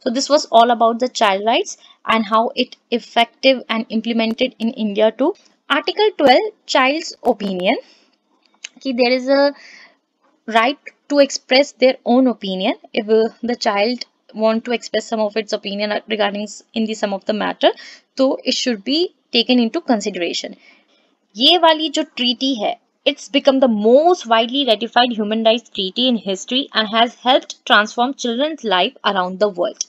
So this was all about the child rights and how it effective and implemented in India too. Article 12, child's opinion, कि there is a right to express their own opinion. If the child want to express some of its opinion regarding in the some of the matter, तो it should be taken into consideration. ये वाली जो treaty है, it's become the most widely ratified human rights treaty in history and has helped transform children's life around the world.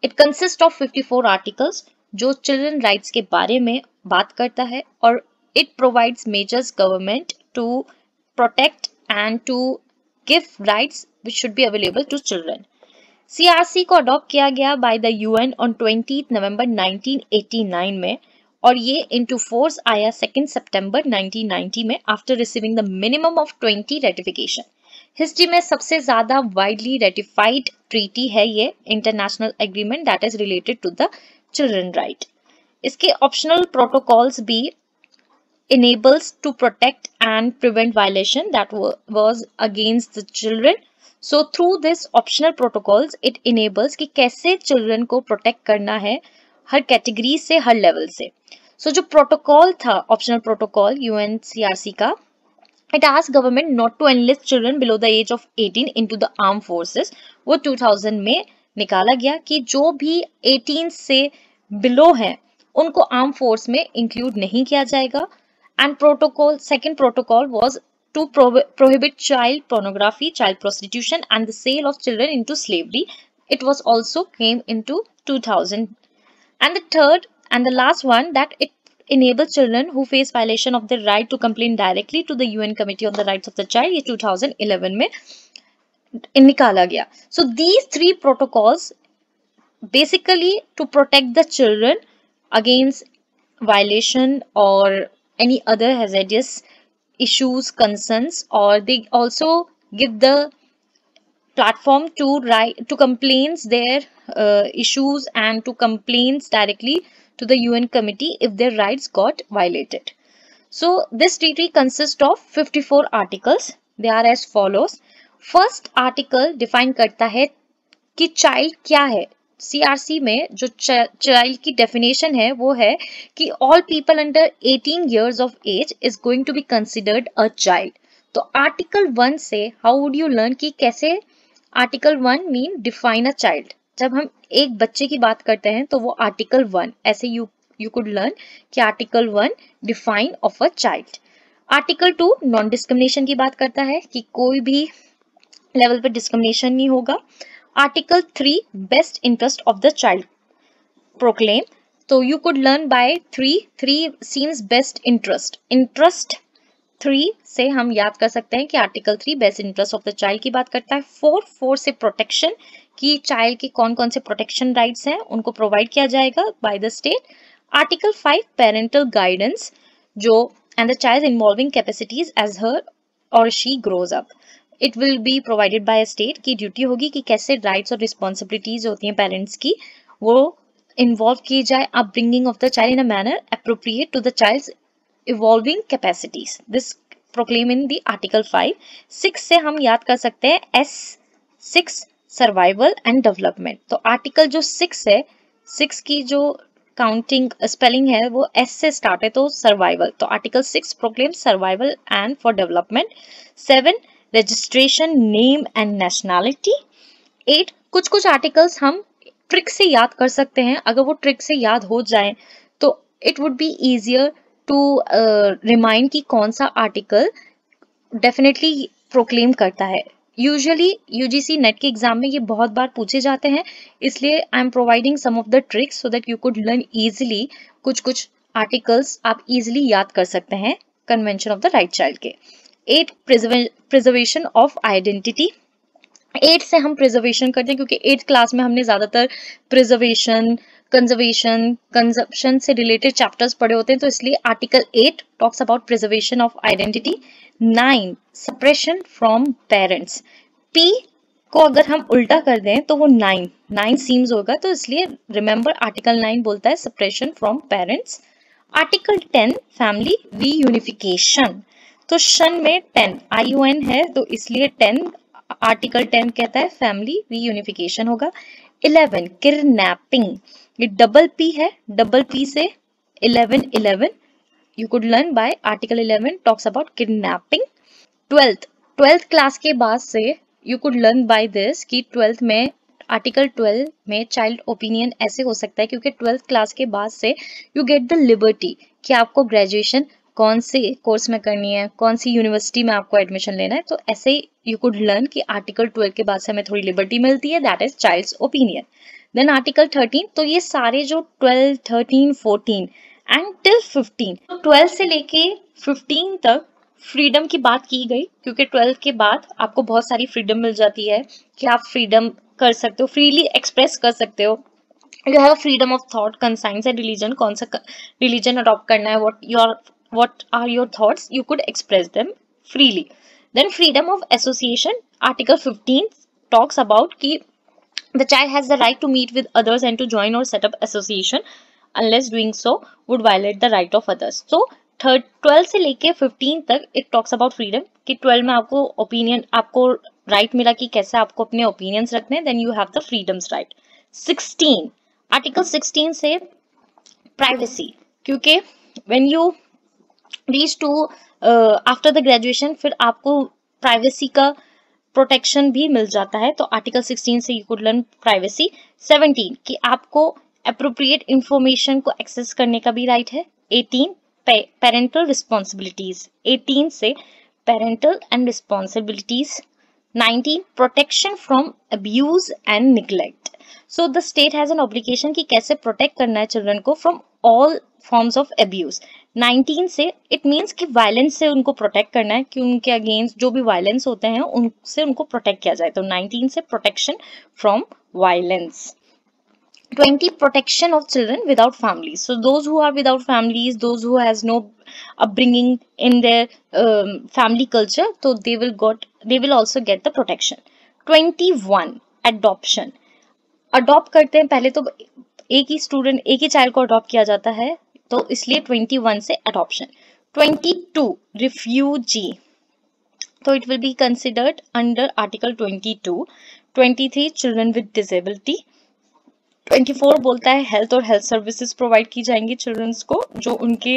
It consists of 54 articles जो children rights के बारे में बात करता है और it provides measures government to protect and to give rights which should be available to children. CRC को adopt किया गया by the UN on 20 नवंबर 1989 में और ये into force आया 2 सितंबर 1990 में after receiving the minimum of 20 ratification. History में सबसे ज्यादा वाइडली रेटिफाइड ट्रीटी है ये international agreement that is related to the children right. इसके ऑप्शनल प्रोटोकॉल्स भी enables to protect and prevent violation that was against the children. So through this optional protocols it enables कि कैसे children को protect करना है हर category से हर level से. So जो प्रोटोकॉल था ऑप्शनल प्रोटोकॉल UNCRC का, it asks government not to enlist children below the age of 18 into the armed forces. वो 2000 में निकाला गया कि जो भी 18 से बिलो हैं उनको आर्म फोर्स में इंक्लूड नहीं किया जाएगा. And protocol, second protocol was to prohibit child pornography, child prostitution and the sale of children into slavery. It was also came into 2000. And the third and the last one, that it enables children who face violation of their right to complain directly to the UN Committee on the Rights of the Child. ये 2011 में निकाला गया. So these three protocols basically to protect the children against violation or any other hazardous issues, concerns, or they also give the platform to complaints their issues and to complaints directly to the UN committee if their rights got violated. So this treaty consists of 54 articles. They are as follows. First article define करता है कि child क्या है. CRC में जो child की definition है वो है कि all people under 18 years of age is going to be considered a child. तो आर्टिकल 1 से हाउ वुड यू लर्न कि कैसे article 1 mean define a child. जब हम एक बच्चे की बात करते हैं तो वो आर्टिकल 1 ऐसे यू कुड लर्न कि article 1 define of a child. Article 2 non discrimination की बात करता है कि कोई भी लेवल पे डिस्क्रिमिनेशन नहीं होगा. Article 3 best interest of the child proclaim. So you could learn by 3 seems best interest. Interest 3 से हम याद कर सकते हैं कि article 3 best interest of the child की बात करता है. 4 से प्रोटेक्शन कि चाइल्ड के कौन कौन से प्रोटेक्शन राइट्स हैं उनको प्रोवाइड किया जाएगा by the state. Article 5 parental guidance जो and the child involving capacities as her और she grows up. It will be provided by state की ड्यूटी होगी कि कैसे राइट्स और रिस्पॉन्सिबिलिटीज होती हैं पेरेंट्स की वो इन्वॉल्व की जाए upbringing of the child in a manner appropriate to the child's evolving capacities. This proclaim in the article 5. 6 से हम याद कर सकते हैं S6 सर्वाइवल एंड डेवलपमेंट. तो आर्टिकल जो 6 है 6 की जो काउंटिंग स्पेलिंग है वो S से स्टार्ट है तो सर्वाइवल. तो article 6 proclaim survival and for development. 7 registration name and nationality. 8 कुछ आर्टिकल्स हम ट्रिक से याद कर सकते हैं. अगर वो ट्रिक से याद हो जाए तो it would be easier to remind कि कौन सा आर्टिकल डेफिनेटली प्रोक्लेम करता है. यूजुअली यूजीसी नेट के एग्जाम में ये बहुत बार पूछे जाते हैं, इसलिए I am providing some of the tricks so that you could learn easily. कुछ आर्टिकल्स आप इजिली याद कर सकते हैं convention of the right child के. 8 प्रिजर्वेशन ऑफ आइडेंटिटी. 8 से हम प्रिजर्वेशन करते हैं क्योंकि 8th क्लास में हमने ज्यादातर प्रिजर्वेशन कंजर्वेशन कंजप्शन से रिलेटेड चैप्टर्स पढ़े होते हैं, तो इसलिए article 8 talks about preservation of identity. 9 suppression from parents. P को अगर हम उल्टा कर दें तो वो 9 सीम्स होगा, तो इसलिए रिमेंबर आर्टिकल 9 बोलता है suppression from parents. Article 10 family reunification. तो शन में 10 IUN है तो इसलिए 10 आर्टिकल 10 कहता है फैमिली रीयूनिफिकेशन होगा. 11 किडनैपिंग, ये डबल पी है, डबल पी से 11 you could learn by article 11 talks about kidnapping. 12th class के बाद से you could learn by this कि 12th में आर्टिकल 12 में चाइल्ड ओपिनियन ऐसे हो सकता है क्योंकि 12th क्लास के बाद से यू गेट द लिबर्टी कि आपको ग्रेजुएशन कौन से कोर्स में करनी है, कौन सी यूनिवर्सिटी में आपको एडमिशन लेना है, तो ऐसे यू कुड लर्न कि आर्टिकल 12 के बाद से हमें थोड़ी लिबर्टी मिलती है, that is child's opinion. Then article 13, तो ये सारे जो 12, 13, 14 एंड टिल 15, तो 12 से लेके 15 तक फ्रीडम की बात की गई क्योंकि 12 के बाद आपको बहुत सारी फ्रीडम मिल जाती है कि आप फ्रीडम कर सकते हो, फ्रीली एक्सप्रेस कर सकते हो. You have freedom of thought, conscience and religion, कौन सा रिलीजन अडॉप्ट करना है, what are your thoughts, you could express them freely. Then freedom of association, article 15 talks about ki the child has the right to meet with others and to join or set up association unless doing so would violate the right of others. So 12 से लेके 15 तक it talks about freedom कि 12 में आपको opinion, आपको right मिला कि कैसे आपको अपने ओपिनियंस रखने, then you have the freedoms right. 16 article 16 से प्राइवेसी, क्योंकि when you reach to after the graduation फिर आपको प्राइवेसी का प्रोटेक्शन भी मिल जाता है, तो आर्टिकल 16 से यू कुड लर्न प्राइवेसी. 17 कि आपको अप्रोप्रिएट इंफॉर्मेशन को एक्सेस करने का भी राइट है. 18 पेरेंटल रिस्पॉन्सिबिलिटीज, 18 से parental and responsibilities. 19 protection from abuse and neglect, so the state has an obligation कि कैसे प्रोटेक्ट करना है चिल्ड्रन को from all forms of abuse. 19 से इट मीन्स कि वायलेंस से उनको प्रोटेक्ट करना है, कि उनके अगेंस्ट जो भी वायलेंस होते हैं उनसे उनको प्रोटेक्ट किया जाए, तो 19 से protection from violence. 20 protection of children without families, so those who are without families, those who has no upbringing in their family culture, so they will also get the protection. 21 adoption, adopt करते हैं पहले तो एक ही child को adopt किया जाता है, तो इसलिए 21 से अडॉप्शन. 22 रिफ्यूजी, तो it will be considered under article 22. 23 children with disability. 24 बोलता है हेल्थ और हेल्थ सर्विसेज प्रोवाइड की जाएंगी चिल्ड्रंस को जो उनके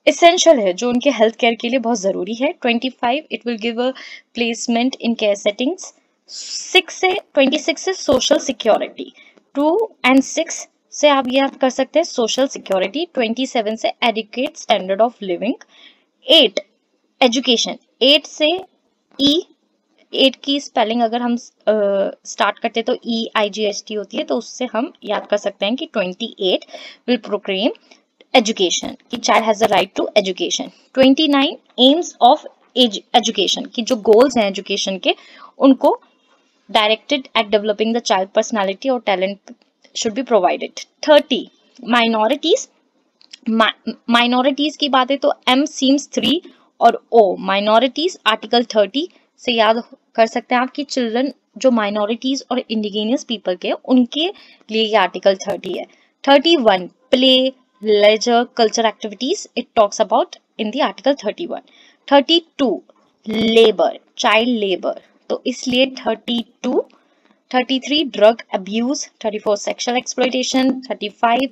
एसेंशियल है, जो उनके हेल्थ केयर के लिए बहुत जरूरी है. 25 it will give a placement in care settings. 26 से सोशल सिक्योरिटी. 2 and 6 से आप याद कर सकते हैं सोशल सिक्योरिटी. 27 से adequate standard of living. 8 education. 8 से ई, 8 की स्पेलिंग अगर हम स्टार्ट करते हैं तो EIGHT होती है, तो उससे हम याद कर सकते हैं कि 28 विल प्रोक्लेम एजुकेशन कि child has the right to education. 29 aims of education कि जो गोल्स हैं एजुकेशन के उनको directed at developing the child personality or talent should be provided. 30 minorities. minorities की बात है तो M seems 3 और O minorities article 30 से याद कर सकते हैं आप कि चिल्ड्रन जो minorities और indigenous people के उनके लिए ये article 30 है. 31 play, leisure, culture activities it talks about in the article 31. 32 labor, child labor, तो इसलिए 32. 33 drug abuse. 34 sexual exploitation. 35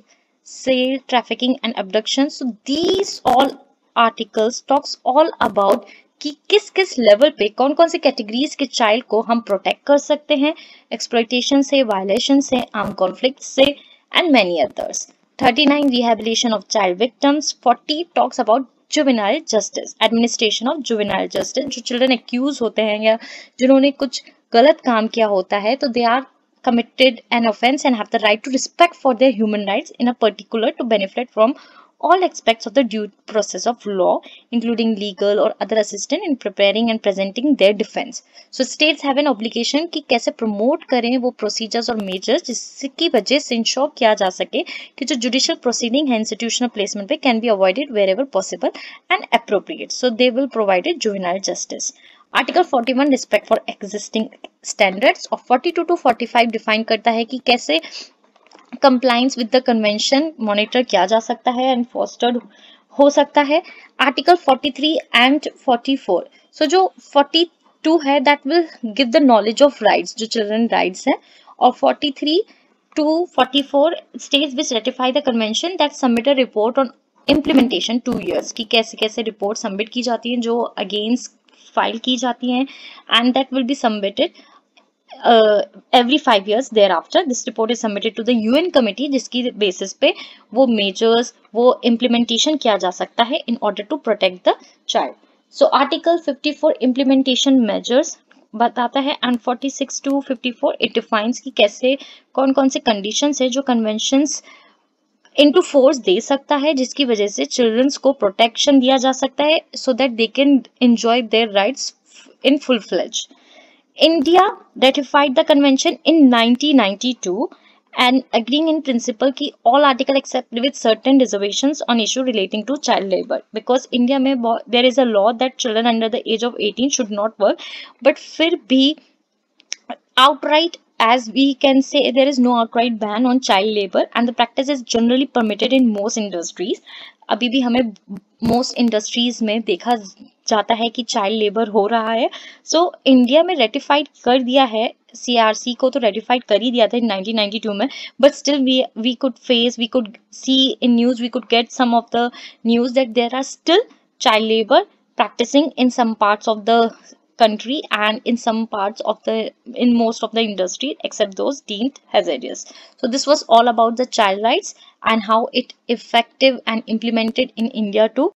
sale trafficking and abduction. So these all articles talks all about कि किस किस लेवल पे कौन कौन सी कैटेगरीज के चाइल्ड को हम प्रोटेक्ट कर सकते हैं एक्सप्लॉयटेशन से, वायलेशन से, आर्म कॉन्फ्लिक्ट से and many others. 39 rehabilitation of child victims. 40 talks about juvenile justice, administration of juvenile justice. जो चिल्ड्रन एक्यूज होते हैं या जिन्होंने कुछ गलत काम किया होता है तो they are committed an offense and have the right to respect for their human rights in a particular to benefit from all aspects of the due process of law, including legal or other assistance in preparing and presenting their defense. So states have an obligation कि कैसे promote करें वो procedures और measures जिसकी वजह से ensure किया जा सके कि जो judicial proceeding है institutional placement पे can be avoided wherever possible and appropriate. So they will provide juvenile justice. Article 41 respect for existing standards और 42 to 45 डिफाइन करता है कि कैसे compliance with the convention monitor किया जा सकता है एंड फोस्टर्ड हो सकता है. आर्टिकल 43 एंड 44, सो जो 42 है that will give the knowledge of rights, जो चिल्ड्रन राइट्स है, और 43 to 44 states which ratify the convention that submit a report on implementation 2 years कि कैसे कैसे रिपोर्ट सबमिट की जाती हैं जो अगेंस्ट फाइल की जाती हैं and that will be submitted every 5 years thereafter. This report is submitted to the UN committee जिसकी बेसिस पे वो मेजर्स वो इम्प्लीमेंटेशन किया जा सकता है in order to protect the child. So Article 54 implementation measures बताता है and 46 to 54 it defines कि कैसे कौन कौन से conditions है जो conventions इनटू फोर्स दे सकता है जिसकी वजह से चिल्ड्रंस को प्रोटेक्शन दिया जा सकता है so that they can enjoy their rights in full fledge. India ratified the convention in 1992 and agreeing in principle कि all article except with certain reservations on issue relating to child labor because India में there is a law that children under the age of 18 should not work but फिर भी outright as we can say there is no outright ban on child labor and the practice is generally permitted in most industries. अभी भी हमें most industries में देखा जाता है कि चाइल्ड लेबर हो रहा है. सो इंडिया में रेटिफाइड कर दिया है CRC को तो रेटिफाइड कर ही दिया था 1992 में but still we could see in news we could get some of the news that there are still child labor practicing in some parts of the country and in most of the industry except those deemed hazardous. So this was all about the child rights and how it effective and implemented in India too.